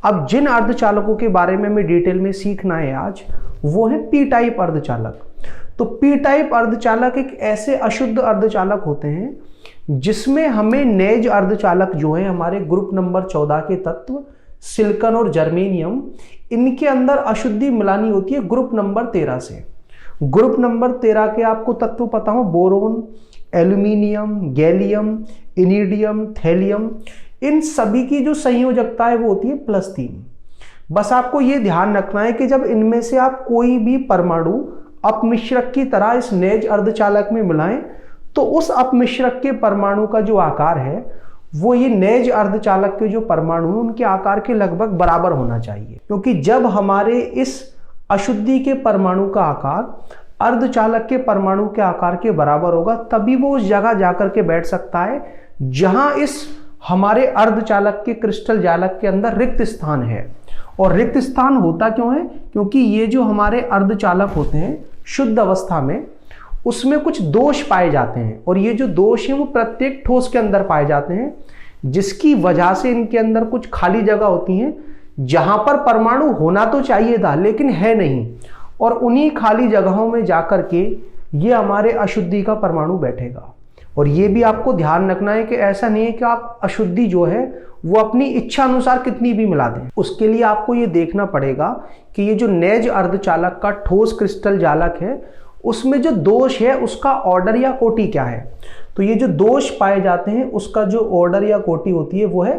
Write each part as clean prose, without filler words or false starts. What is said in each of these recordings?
अब जिन अर्धचालकों के बारे में हमें डिटेल में सीखना है आज, वो है पी टाइप अर्धचालक। तो पी टाइप अर्धचालक एक ऐसे अशुद्ध अर्धचालक होते हैं जिसमें हमें नेज अर्धचालक जो है हमारे ग्रुप नंबर 14 के तत्व सिलिकॉन और जर्मेनियम, इनके अंदर अशुद्धि मिलानी होती है ग्रुप नंबर 13 से। ग्रुप नंबर 13 के आपको तत्व पता हो, बोरोन, एल्यूमिनियम, गैलियम, इनिडियम, थैलियम, इन सभी की जो संयोजकता है वो होती है +3। बस आपको ये ध्यान रखना है कि जब इनमें से आप कोई भी परमाणु अपमिश्रक की तरह इस नेज अर्धचालक में मिलाएं तो उस अपमिश्रक के परमाणु का जो आकार है वो ये नेज अर्धचालक के जो परमाणु हैं उनके आकार के लगभग बराबर होना चाहिए, क्योंकि जब हमारे इस अशुद्धि के परमाणु का आकार अर्धचालक के परमाणु के आकार के बराबर होगा तभी वो उस जगह जाकर के बैठ सकता है जहां इस हमारे अर्धचालक के क्रिस्टल जालक के अंदर रिक्त स्थान है। और रिक्त स्थान होता क्यों है? क्योंकि ये जो हमारे अर्धचालक होते हैं शुद्ध अवस्था में उसमें कुछ दोष पाए जाते हैं, और ये जो दोष हैं वो प्रत्येक ठोस के अंदर पाए जाते हैं, जिसकी वजह से इनके अंदर कुछ खाली जगह होती हैं जहां पर परमाणु होना तो चाहिए था लेकिन है नहीं, और उन्हीं खाली जगहों में जाकर के ये हमारे अशुद्धि का परमाणु बैठेगा। और ये भी आपको ध्यान रखना है कि ऐसा नहीं है कि आप अशुद्धि जो है वो अपनी इच्छा अनुसार कितनी भी मिला दें। उसके लिए आपको ये देखना पड़ेगा कि ये जो नेज अर्धचालक का ठोस क्रिस्टल जालक है उसमें जो दोष है उसका ऑर्डर या कोटि क्या है। तो ये जो दोष पाए जाते हैं उसका जो ऑर्डर या कोटि होती है वो है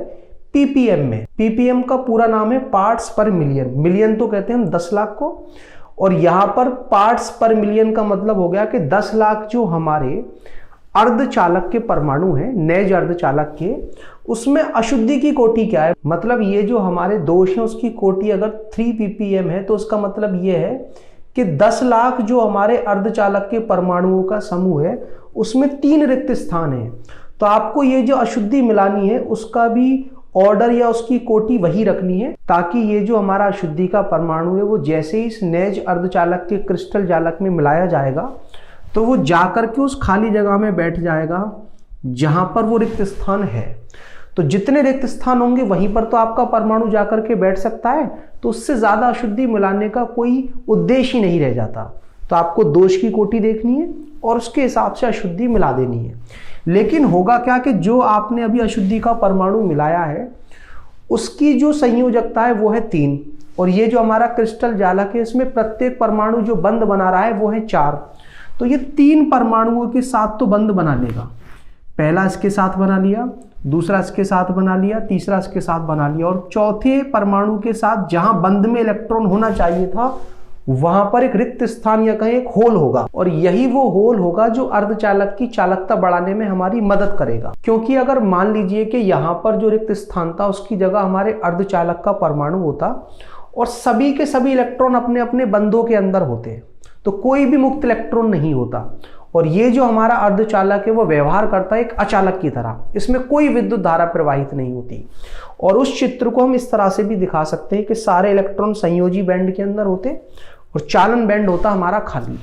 पीपीएम में। पीपीएम का पूरा नाम है पार्ट्स पर मिलियन। मिलियन तो कहते हैं हम 10 लाख को, और यहां पर पार्ट्स पर मिलियन का मतलब हो गया कि 10 लाख जो हमारे अर्धचालक के परमाणु हैं नेज अर्धचालक के, उसमें अशुद्धि की कोटि क्या है। मतलब ये जो हमारे दोष हैं उसकी कोटि अगर 3 ppm है तो उसका मतलब ये है कि 10 लाख जो हमारे अर्धचालक के परमाणुओं का समूह है उसमें 3 रिक्त स्थान है। तो आपको ये जो अशुद्धि मिलानी है उसका भी ऑर्डर या उसकी कोटि वही रखनी है, ताकि ये जो हमारा अशुद्धि का परमाणु है वो जैसे ही इस नेज अर्धचालक के क्रिस्टल जालक में मिलाया जाएगा तो वो जाकर के उस खाली जगह में बैठ जाएगा जहां पर वो रिक्त स्थान है। तो जितने रिक्त स्थान होंगे वहीं पर तो आपका परमाणु जाकर के बैठ सकता है, तो उससे ज्यादा अशुद्धि मिलाने का कोई उद्देश्य ही नहीं रह जाता। तो आपको दोष की कोटि देखनी है और उसके हिसाब से अशुद्धि मिला देनी है। लेकिन होगा क्या कि जो आपने अभी अशुद्धि का परमाणु मिलाया है उसकी जो संयोजकता है वो है 3, और ये जो हमारा क्रिस्टल जालक है इसमें प्रत्येक परमाणु जो बंध बना रहा है वो है 4। तो ये 3 परमाणुओं के साथ तो बंध बना लेगा। पहला इसके साथ बना लिया, दूसरा इसके साथ बना लिया, तीसरा इसके साथ बना लिया, और चौथे परमाणु के साथ जहां बंध में इलेक्ट्रॉन होना चाहिए था वहां पर एक रिक्त स्थान या कहीं एक होल होगा, और यही वो होल होगा जो अर्धचालक की चालकता बढ़ाने में हमारी मदद करेगा। क्योंकि अगर मान लीजिए कि यहां पर जो रिक्त स्थान था उसकी जगह हमारे अर्धचालक का परमाणु होता और सभी के सभी इलेक्ट्रॉन अपने अपने बंधों के अंदर होते तो कोई भी मुक्त इलेक्ट्रॉन नहीं होता, और ये जो हमारा अर्धचालक है वो व्यवहार करता है एक अचालक की तरह, इसमें कोई विद्युत धारा प्रवाहित नहीं होती। और उस चित्र को हम इस तरह से भी दिखा सकते हैं कि सारे इलेक्ट्रॉन संयोजी बैंड के अंदर होते और चालन बैंड होता हमारा खाली।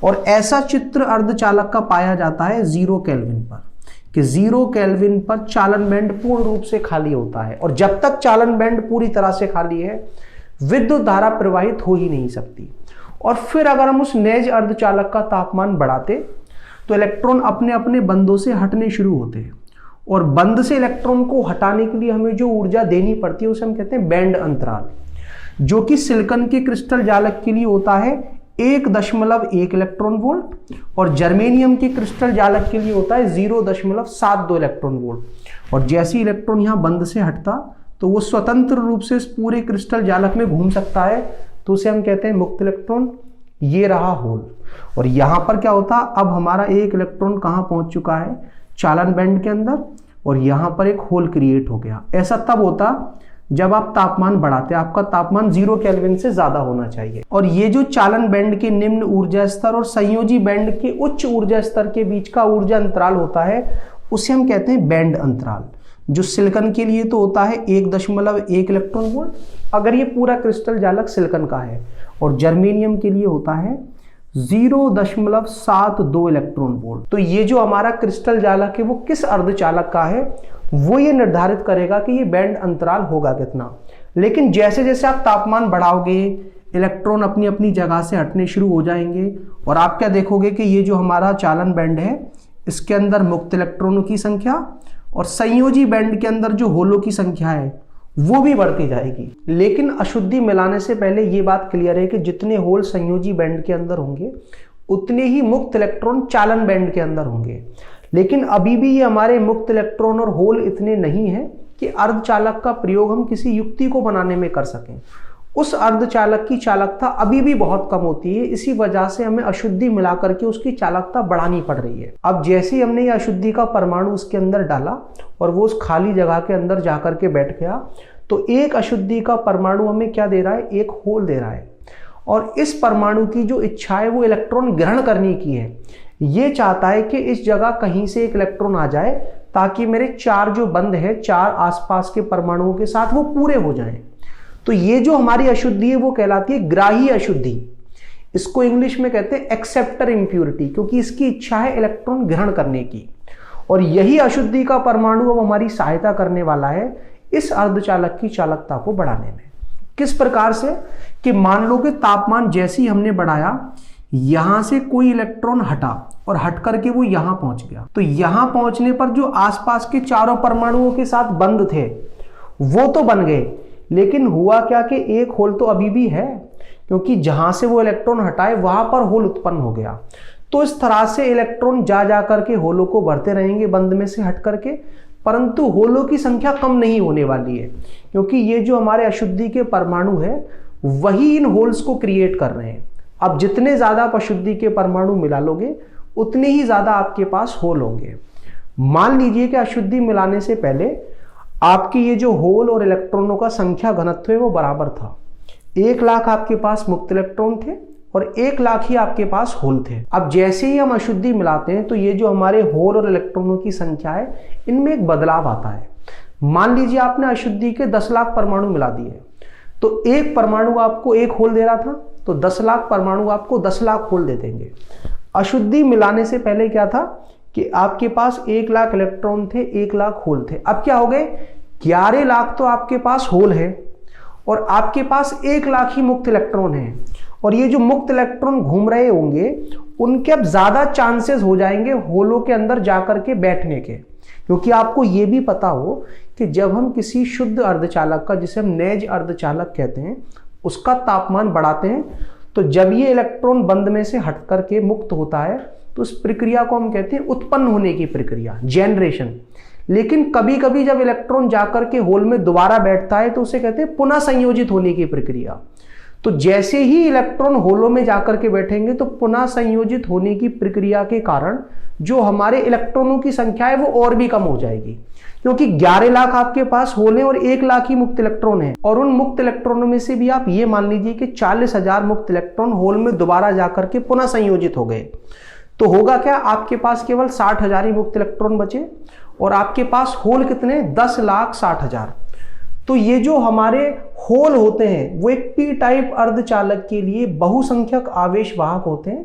और ऐसा चित्र अर्धचालक का पाया जाता है 0 केल्विन पर, कि 0 केल्विन पर चालन बैंड पूर्ण रूप से खाली होता है, और जब तक चालन बैंड पूरी तरह से खाली है विद्युत धारा प्रवाहित हो ही नहीं सकती। और फिर अगर हम उस नेज अर्धचालक का तापमान बढ़ाते तो इलेक्ट्रॉन अपने अपने बंधों से हटने शुरू होते हैं, और बंध से इलेक्ट्रॉन को हटाने के लिए हमें जो ऊर्जा देनी पड़ती है उसे हम कहते हैं बैंड अंतराल, जो कि सिलिकॉन के क्रिस्टल जालक के लिए होता है 1.1 इलेक्ट्रॉन वोल्ट, और जर्मेनियम के क्रिस्टल जालक के लिए होता है 0.72 इलेक्ट्रॉन वोल्ट। और जैसे ही इलेक्ट्रॉन यहाँ बंध से हटता तो वो स्वतंत्र रूप से इस पूरे क्रिस्टल जालक में घूम सकता है, तो उसे हम कहते हैं मुक्त इलेक्ट्रॉन। ये रहा होल, और यहां पर क्या होता, अब हमारा एक इलेक्ट्रॉन कहां पहुंच चुका है, चालन बैंड के अंदर, और यहां पर एक होल क्रिएट हो गया। ऐसा तब होता जब आप तापमान बढ़ाते, आपका तापमान 0 केल्विन से ज्यादा होना चाहिए। और ये जो चालन बैंड के निम्न ऊर्जा स्तर और संयोजी बैंड के उच्च ऊर्जा स्तर के बीच का ऊर्जा अंतराल होता है उसे हम कहते हैं बैंड अंतराल, जो सिलिकॉन के लिए तो होता है 1.1 इलेक्ट्रॉन वोल्ट अगर ये पूरा क्रिस्टल जालक सिलिकॉन का है, और जर्मेनियम के लिए होता है 0.72 इलेक्ट्रॉन वोल्ट। तो ये जो हमारा क्रिस्टल जालक है वो किस अर्धचालक का है वो ये निर्धारित करेगा कि ये बैंड अंतराल होगा कितना। लेकिन जैसे जैसे आप तापमान बढ़ाओगे इलेक्ट्रॉन अपनी अपनी जगह से हटने शुरू हो जाएंगे और आप क्या देखोगे कि ये जो हमारा चालन बैंड है इसके अंदर मुक्त इलेक्ट्रॉनों की संख्या और संयोजी बैंड के अंदर जो होलों की संख्या है वो भी बढ़ती जाएगी। लेकिन अशुद्धि मिलाने से पहले ये बात क्लियर है कि जितने होल संयोजी बैंड के अंदर होंगे उतने ही मुक्त इलेक्ट्रॉन चालन बैंड के अंदर होंगे। लेकिन अभी भी ये हमारे मुक्त इलेक्ट्रॉन और होल इतने नहीं है कि अर्धचालक का प्रयोग हम किसी युक्ति को बनाने में कर सकें। उस अर्धचालक की चालकता अभी भी बहुत कम होती है, इसी वजह से हमें अशुद्धि मिलाकर के उसकी चालकता बढ़ानी पड़ रही है। अब जैसे ही हमने ये अशुद्धि का परमाणु उसके अंदर डाला और वो उस खाली जगह के अंदर जाकर के बैठ गया, तो एक अशुद्धि का परमाणु हमें क्या दे रहा है, एक होल दे रहा है। और इस परमाणु की जो इच्छा है वो इलेक्ट्रॉन ग्रहण करने की है। ये चाहता है कि इस जगह कहीं से एक इलेक्ट्रॉन आ जाए ताकि मेरे चार जो बंद है, चार आसपास के परमाणुओं के साथ वो पूरे हो जाएं। तो ये जो हमारी अशुद्धि है वो कहलाती है ग्राही अशुद्धि। इसको इंग्लिश में कहते हैं एक्सेप्टर इंप्यूरिटी, क्योंकि इसकी इच्छा है इलेक्ट्रॉन ग्रहण करने की। और यही अशुद्धि का परमाणु अब हमारी सहायता करने वाला है इस अर्धचालक की चालकता को बढ़ाने में। किस प्रकार से कि मान लो कि तापमान जैसे ही हमने बढ़ाया, यहां से कोई इलेक्ट्रॉन हटा और हट करके वो यहां पहुंच गया, तो यहां पहुंचने पर जो आसपास के चारों परमाणुओं के साथ बंद थे वो तो बन गए, लेकिन हुआ क्या कि एक होल तो अभी भी है, क्योंकि जहां से वो इलेक्ट्रॉन हटाए वहां पर होल उत्पन्न हो गया। तो इस तरह से इलेक्ट्रॉन जा करके होलों को भरते रहेंगे बंद में से हट करके, परंतु होलों की संख्या कम नहीं होने वाली है, क्योंकि ये जो हमारे अशुद्धि के परमाणु है वही इन होल्स को क्रिएट कर रहे हैं। अब जितने ज्यादा आप अशुद्धि के परमाणु मिला लोगे उतने ही ज्यादा आपके पास होल होंगे। मान लीजिए कि अशुद्धि मिलाने से पहले आपकी ये जो होल और इलेक्ट्रॉनों का संख्या घनत्व है वो बराबर था। 1 लाख आपके पास मुक्त इलेक्ट्रॉन थे और 1 लाख ही आपके पास होल थे। अब जैसे ही हम अशुद्धि मिलाते हैं तो ये जो हमारे होल और इलेक्ट्रॉनों की संख्या है इनमें एक बदलाव आता है। मान लीजिए आपने अशुद्धि के 10 लाख परमाणु मिला दिए, तो एक परमाणु आपको एक होल दे रहा था, तो 10 लाख परमाणु आपको 10 लाख होल दे देंगे। अशुद्धि मिलाने से पहले क्या था कि आपके पास 1 लाख इलेक्ट्रॉन थे, 1 लाख होल थे। अब क्या हो गए, 11 लाख तो आपके पास होल है और आपके पास 1 लाख ही मुक्त इलेक्ट्रॉन है। और ये जो मुक्त इलेक्ट्रॉन घूम रहे होंगे उनके अब ज्यादा चांसेस हो जाएंगे होलों के अंदर जाकर के बैठने के, क्योंकि आपको ये भी पता हो कि जब हम किसी शुद्ध अर्धचालक का, जिसे हम नेज अर्धचालक कहते हैं, उसका तापमान बढ़ाते हैं, तो जब ये इलेक्ट्रॉन बंद में से हट करके मुक्त होता है तो उस प्रक्रिया को हम कहते हैं उत्पन्न होने की प्रक्रिया, जनरेशन। लेकिन कभी कभी जब इलेक्ट्रॉन जाकर के होल में दोबारा बैठता है तो उसे कहते हैं पुनः संयोजित होने की प्रक्रिया। तो जैसे ही इलेक्ट्रॉन होलों में जाकर के बैठेंगे तो पुनः संयोजित होने की प्रक्रिया के कारण जो हमारे इलेक्ट्रॉनों की संख्या है वो और भी कम हो जाएगी, क्योंकि 11 लाख आपके पास होल है और 1 लाख ही मुक्त इलेक्ट्रॉन है। और उन मुक्त इलेक्ट्रॉनों में से भी आप ये मान लीजिए कि 40,000 मुक्त इलेक्ट्रॉन होल में दोबारा जाकर के पुनः संयोजित हो गए, तो होगा क्या, आपके पास केवल 60,000 ही मुक्त इलेक्ट्रॉन बचे और आपके पास होल कितने, 10,60,000। तो ये जो हमारे होल होते हैं वो एक पी टाइप अर्धचालक के लिए बहुसंख्यक आवेश वाहक होते हैं,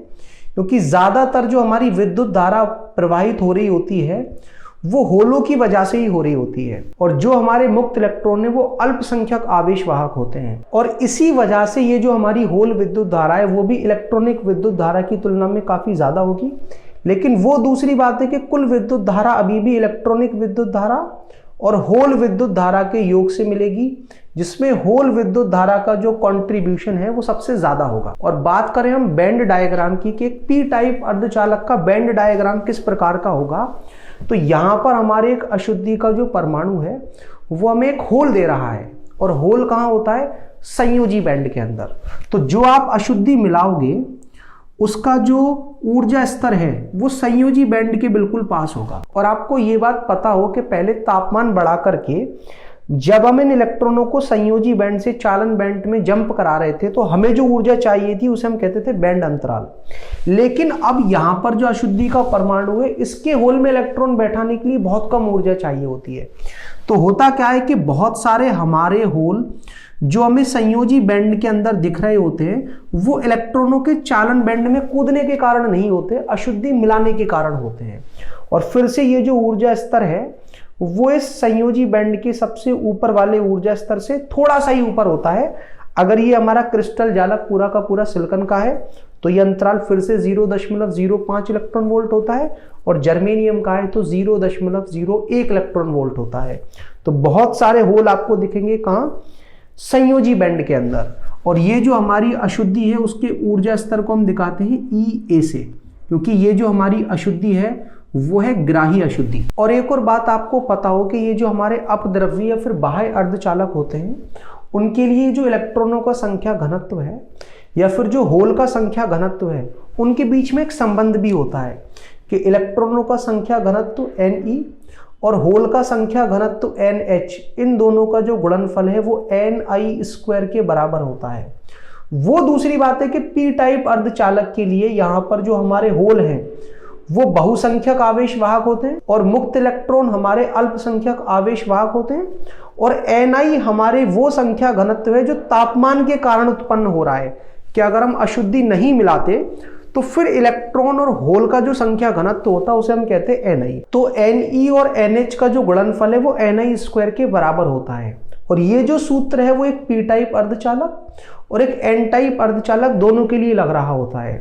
क्योंकि ज्यादातर जो हमारी विद्युत धारा प्रवाहित हो रही होती है वो होलों की वजह से ही हो रही होती है, और जो हमारे मुक्त इलेक्ट्रॉन है वो अल्पसंख्यक आवेश वाहक होते हैं। और इसी वजह से ये जो हमारी होल विद्युत धारा है वो भी इलेक्ट्रॉनिक विद्युत धारा की तुलना में काफी ज्यादा होगी। लेकिन वो दूसरी बात है कि कुल विद्युत धारा अभी भी इलेक्ट्रॉनिक विद्युत धारा और होल विद्युत धारा के योग से मिलेगी, जिसमें होल विद्युत धारा का जो कंट्रीब्यूशन है वो सबसे ज्यादा होगा। और बात करें हम बैंड डायग्राम की कि एक पी टाइप अर्धचालक का बैंड डायग्राम किस प्रकार का होगा, तो यहां पर हमारे एक अशुद्धि का जो परमाणु है वो हमें एक होल दे रहा है, और होल कहां होता है, संयोजी बैंड के अंदर। तो जो आप अशुद्धि मिलाओगे उसका जो ऊर्जा स्तर है वो संयोजी बैंड के बिल्कुल पास होगा। और आपको ये बात पता हो कि पहले तापमान बढ़ा करके जब हम इन इलेक्ट्रॉनों को संयोजी बैंड से चालन बैंड में जंप करा रहे थे तो हमें जो ऊर्जा चाहिए थी उसे हम कहते थे बैंड अंतराल। लेकिन अब यहां पर जो अशुद्धि का परमाणु है इसके होल में इलेक्ट्रॉन बैठाने के लिए बहुत कम ऊर्जा चाहिए होती है। तो होता क्या है कि बहुत सारे हमारे होल जो हमें संयोजी बैंड के अंदर दिख रहे होते हैं वो इलेक्ट्रॉनों के चालन बैंड में कूदने के कारण नहीं होते, अशुद्धि मिलाने के कारण होते हैं। और फिर से ये जो ऊर्जा स्तर है वो इस संयोजी बैंड के सबसे ऊपर वाले ऊर्जा स्तर से थोड़ा सा ही ऊपर होता है। अगर ये हमारा क्रिस्टल जालक पूरा का पूरा सिलिकॉन का है तो ये अंतराल फिर से 0.05 इलेक्ट्रॉन वोल्ट होता है, और जर्मेनियम का है तो 0.01 इलेक्ट्रॉन वोल्ट होता है। तो बहुत सारे होल आपको दिखेंगे कहाँ, संयोजी बैंड के अंदर। और ये जो हमारी अशुद्धि है उसके ऊर्जा स्तर को हम दिखाते हैं EA से, क्योंकि ये जो हमारी अशुद्धि है वो है ग्राही अशुद्धि। और एक और बात आपको पता हो कि ये जो हमारे अपद्रव्य या फिर बाह्य अर्धचालक होते हैं उनके लिए जो इलेक्ट्रॉनों का संख्या घनत्व है या फिर जो होल का संख्या घनत्व है उनके बीच में एक संबंध भी होता है कि इलेक्ट्रॉनों का संख्या घनत्व Ne और होल का संख्या घनत्व NH, इन दोनों का जो गुणनफल है वो Ni² के बराबर होता है। वो दूसरी बात है कि P टाइप अर्धचालक के लिए यहाँ पर जो हमारे होल हैं वो बहुसंख्यक आवेश वाहक होते हैं और मुक्त इलेक्ट्रॉन हमारे अल्पसंख्यक आवेश वाहक होते हैं, और Ni हमारे वो संख्या घनत्व है जो तापमान के कारण उत्पन्न हो रहा है कि अगर हम अशुद्धि नहीं मिलाते तो फिर इलेक्ट्रॉन और होल का जो संख्या घनत्व होता है उसे हम कहते हैं Ni। तो Ne और NH का जो गुणनफल है वो Ni² के बराबर होता है। और ये जो सूत्र है वो एक P टाइप अर्धचालक और एक N टाइप अर्धचालक दोनों के लिए लग रहा होता है।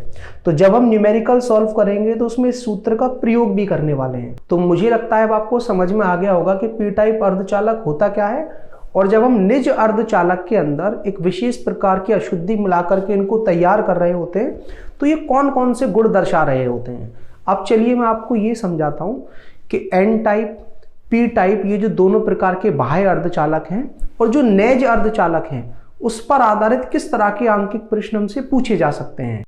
तो जब हम न्यूमेरिकल सॉल्व करेंगे तो उसमें इस सूत्र का प्रयोग भी करने वाले हैं। तो मुझे लगता है अब आपको समझ में आ गया होगा कि P टाइप अर्धचालक होता क्या है, और जब हम निज अर्धचालक के अंदर एक विशेष प्रकार की अशुद्धि मिलाकर के इनको तैयार कर रहे होते हैं तो ये कौन कौन से गुण दर्शा रहे होते हैं। अब चलिए मैं आपको ये समझाता हूँ कि N टाइप, P टाइप, ये जो दोनों प्रकार के बाह्य अर्धचालक हैं और जो नेज अर्धचालक हैं उस पर आधारित किस तरह के आंकिक प्रश्न हमसे पूछे जा सकते हैं।